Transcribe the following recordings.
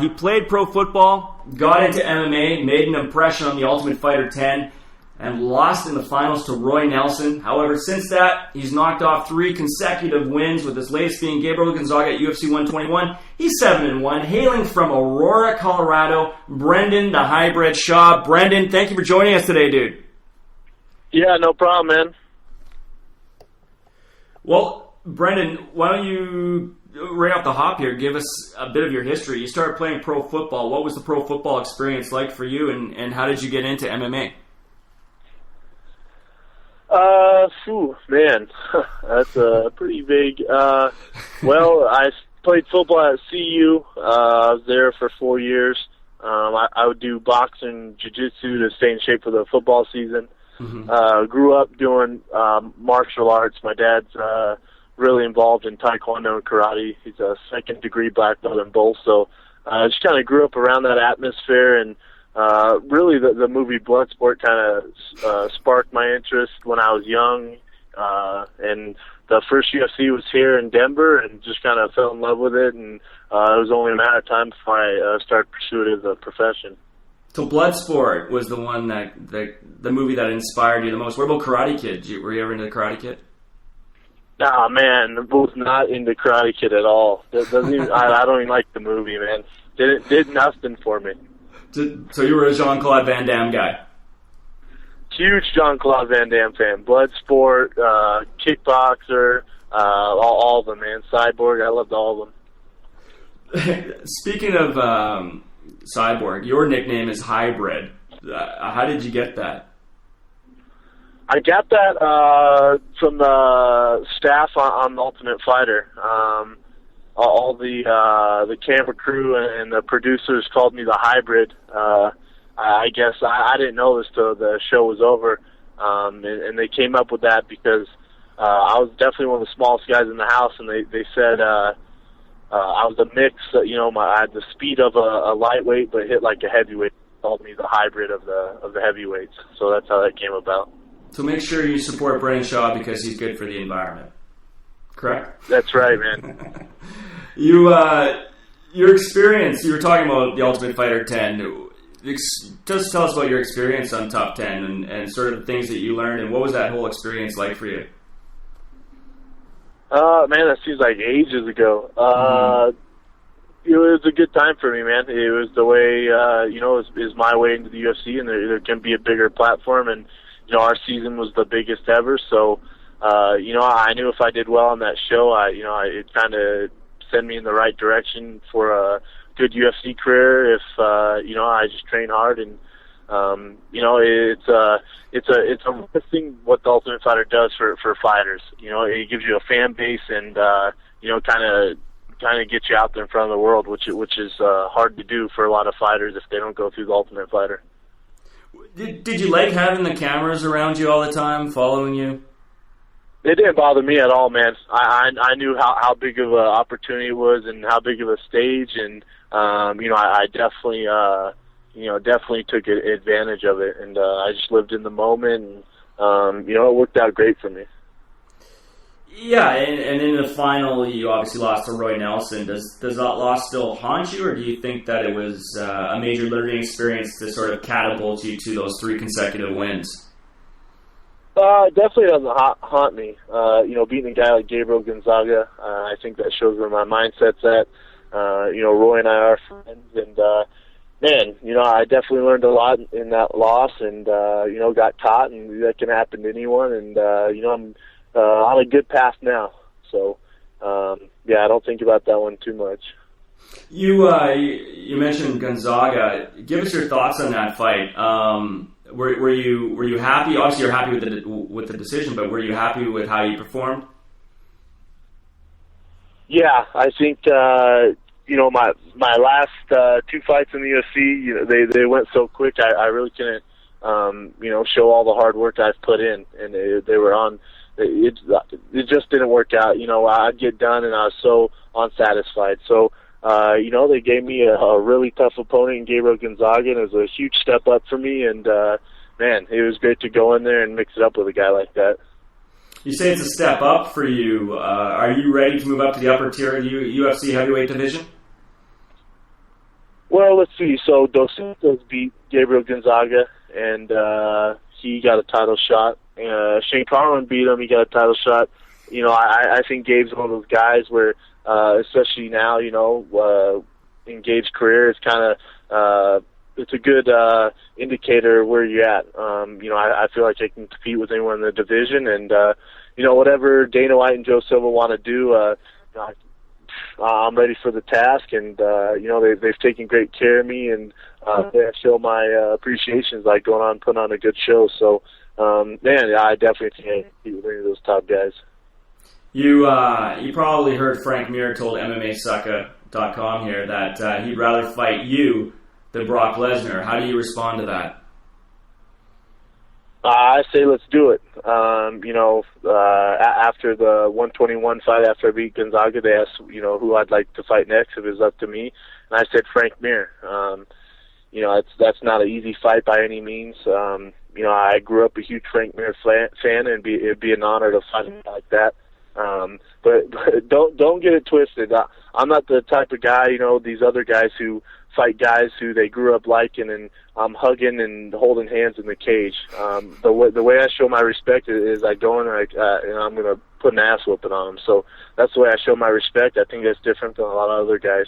He played pro football, got into MMA, made an impression on The Ultimate Fighter 10, and lost in the finals to Roy Nelson. However, since that, he's knocked off 3 consecutive wins, with his latest being Gabriel Gonzaga at UFC 121. He's 7-1, hailing from Aurora, Colorado. Brendan, the hybrid Schaub. Brendan, thank you for joining us today, dude. Yeah, no problem, man. Well, Brendan, why don't you, right off the hop here, give us a bit of your history. You started playing pro football. What was the pro football experience like for you, and how did you get into MMA? Man, that's pretty big. Well, I played football at CU. I was there for 4 years. I would do boxing, jiu-jitsu to stay in shape for the football season. Mm-hmm. Grew up doing martial arts. My dad's really involved in taekwondo and karate. He's a second-degree black belt in both. So I just kind of grew up around that atmosphere, and really the movie Bloodsport kind of sparked my interest when I was young. And the first UFC was here in Denver, and just kind of fell in love with it. And it was only a matter of time before I started pursuing it as a profession. So Bloodsport was the one the movie that inspired you the most. What about Karate Kid? Were you ever into Karate Kid? Nah, man, I was not into Karate Kid at all. I don't even like the movie, man. Did nothing for me. So you were a Jean-Claude Van Damme guy? Huge Jean-Claude Van Damme fan. Bloodsport, Kickboxer, all of them, man. Cyborg, I loved all of them. Speaking of Cyborg, your nickname is Hybrid. How did you get that? I got that from the staff on Ultimate Fighter. All the camera crew and the producers called me the Hybrid. I guess I didn't know this till the show was over, and they came up with that because I was definitely one of the smallest guys in the house, and they said I was a mix. I had the speed of a lightweight, but hit like a heavyweight. They called me the hybrid of the heavyweights. So that's how that came about. So make sure you support Brendan Schaub because he's good for the environment. Correct? That's right, man. Your experience, you were talking about the Ultimate Fighter 10. Just tell us about your experience on Top 10 and sort of the things that you learned, and what was that whole experience like for you? Man, that seems like ages ago. It was a good time for me, man. It was the way, it was my way into the UFC, and there can be a bigger platform, and, our season was the biggest ever, so, I knew if I did well on that show, it kind of sent me in the right direction for a good UFC career if, I just train hard, and, it's a thing what the Ultimate Fighter does for fighters. It gives you a fan base and, kind of get you out there in front of the world, which is hard to do for a lot of fighters if they don't go through the Ultimate Fighter. Did you like having the cameras around you all the time, following you? It didn't bother me at all, man. I knew how big of an opportunity it was and how big of a stage, and I definitely definitely took advantage of it, and I just lived in the moment, and it worked out great for me. Yeah, and in the final, you obviously lost to Roy Nelson. Does that loss still haunt you, or do you think that it was a major learning experience to sort of catapult you to those 3 consecutive wins? It definitely doesn't haunt me. Beating a guy like Gabriel Gonzaga, I think that shows where my mindset's at. Roy and I are friends, and I definitely learned a lot in that loss, and got caught, and that can happen to anyone, and I'm on a good path now. So, I don't think about that one too much. You mentioned Gonzaga. Give us your thoughts on that fight. Were you happy? Obviously, you're happy with the decision, but were you happy with how you performed? Yeah, I think my last 2 fights in the UFC, they went so quick. I really couldn't show all the hard work I've put in, and they were on. It just didn't work out. I'd get done, and I was so unsatisfied. So, they gave me a really tough opponent in Gabriel Gonzaga, and it was a huge step up for me. And, it was great to go in there and mix it up with a guy like that. You say it's a step up for you. Are you ready to move up to the upper tier of the UFC heavyweight division? Well, let's see. So Dos Santos beat Gabriel Gonzaga, and he got a title shot. Shane Carlin beat him. He got a title shot. I think Gabe's one of those guys where, especially now, in Gabe's career, it's kind of it's a good indicator where you're at. I feel like I can compete with anyone in the division, and whatever Dana White and Joe Silva want to do, I'm ready for the task, and they've taken great care of me, and they show my appreciation like going on, putting on a good show. So, I definitely can't compete with any of those top guys. You probably heard Frank Mir told MMASucka.com here that he'd rather fight you than Brock Lesnar. How do you respond to that? I say let's do it. After the 121 fight, after I beat Gonzaga, they asked, who I'd like to fight next if it was up to me, and I said Frank Mir. That's not an easy fight by any means. I grew up a huge Frank Mir fan, and it'd be an honor to fight him like that. But don't get it twisted. I'm not the type of guy, these other guys who fight guys who they grew up liking, and I'm hugging and holding hands in the cage. The way I show my respect is I go in and I'm going to put an ass whooping on them. So that's the way I show my respect. I think that's different than a lot of other guys.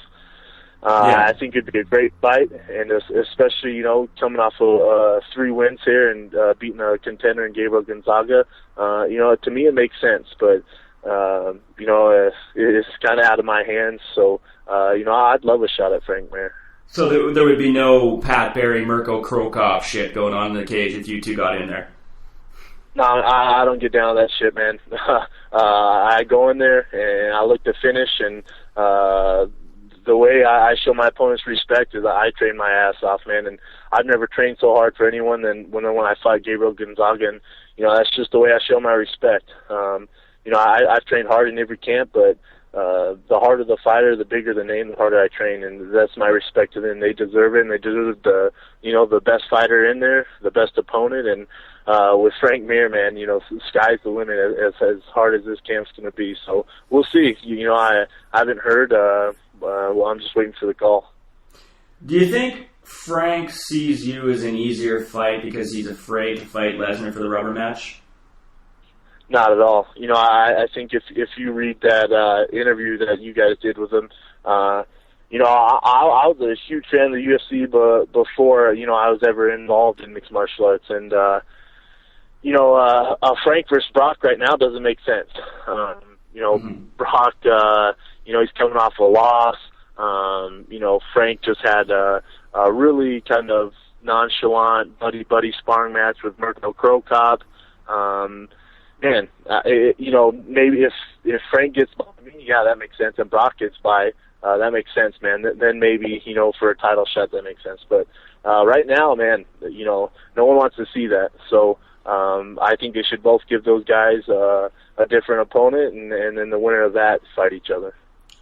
I think it'd be a great fight, and especially, coming off of 3 wins here and beating a contender in Gabriel Gonzaga, to me it makes sense, but it's kind of out of my hands. So, I'd love a shot at Frank Mir. So there would be no Pat Barry, Mirko Krokop shit going on in the cage if you two got in there? No, I don't get down with that shit, man. I go in there and I look to finish, and the way I show my opponents respect is I train my ass off, man. And I've never trained so hard for anyone than when I fight Gabriel Gonzaga, and that's just the way I show my respect. I've trained hard in every camp, but the harder the fighter, the bigger the name, the harder I train, and that's my respect to them. They deserve it, and they deserve the best fighter in there, the best opponent, and with Frank Mir, man, sky's the limit as hard as this camp's going to be. So we'll see. I haven't heard. I'm just waiting for the call. Do you think Frank sees you as an easier fight because he's afraid to fight Lesnar for the rubber match? Not at all. I think if you read that interview that you guys did with him, I was a huge fan of the UFC before I was ever involved in mixed martial arts, and Frank versus Brock right now doesn't make sense. Brock, he's coming off a loss. Frank just had a really kind of nonchalant buddy sparring match with Mirko Krokop. Maybe if Frank gets by me, that makes sense, and Brock gets by, that makes sense, man. Then maybe, for a title shot, that makes sense. But right now, man, no one wants to see that. So I think they should both give those guys a different opponent, and then the winner of that fight each other.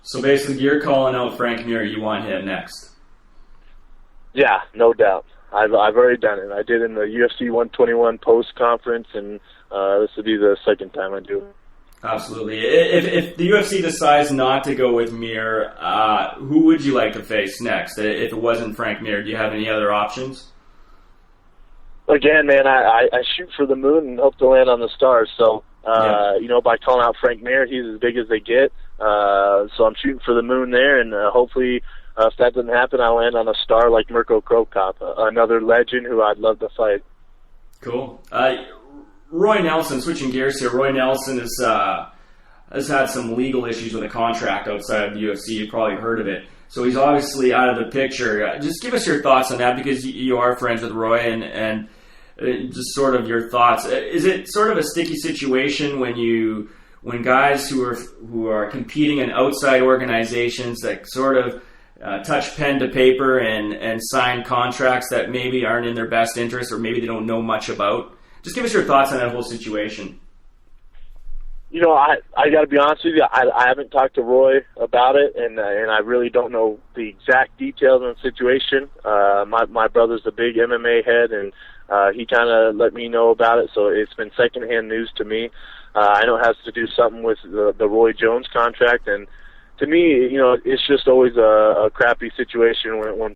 So basically, you're calling out Frank Mir. You want him next? Yeah, no doubt. I've already done it. I did in the UFC 121 post conference, and this will be the second time I do it. Absolutely. If the UFC decides not to go with Mir, who would you like to face next? If it wasn't Frank Mir, do you have any other options? Again, man, I shoot for the moon and hope to land on the stars. So, by calling out Frank Mir, he's as big as they get. So I'm shooting for the moon there, and hopefully, if that doesn't happen, I'll land on a star like Mirko Krokop, another legend who I'd love to fight. Cool. Roy Nelson, switching gears here. Roy Nelson has had some legal issues with a contract outside of the UFC. You've probably heard of it. So he's obviously out of the picture. Just give us your thoughts on that, because you are friends with Roy, and just sort of your thoughts. Is it sort of a sticky situation when guys who are competing in outside organizations that sort of touch pen to paper and sign contracts that maybe aren't in their best interest, or maybe they don't know much about? Just give us your thoughts on that whole situation. I got to be honest with you. I haven't talked to Roy about it, and I really don't know the exact details of the situation. My brother's a big MMA head, and he kind of let me know about it, so it's been secondhand news to me. I know it has to do something with the Roy Jones contract, and to me, it's just always a crappy situation when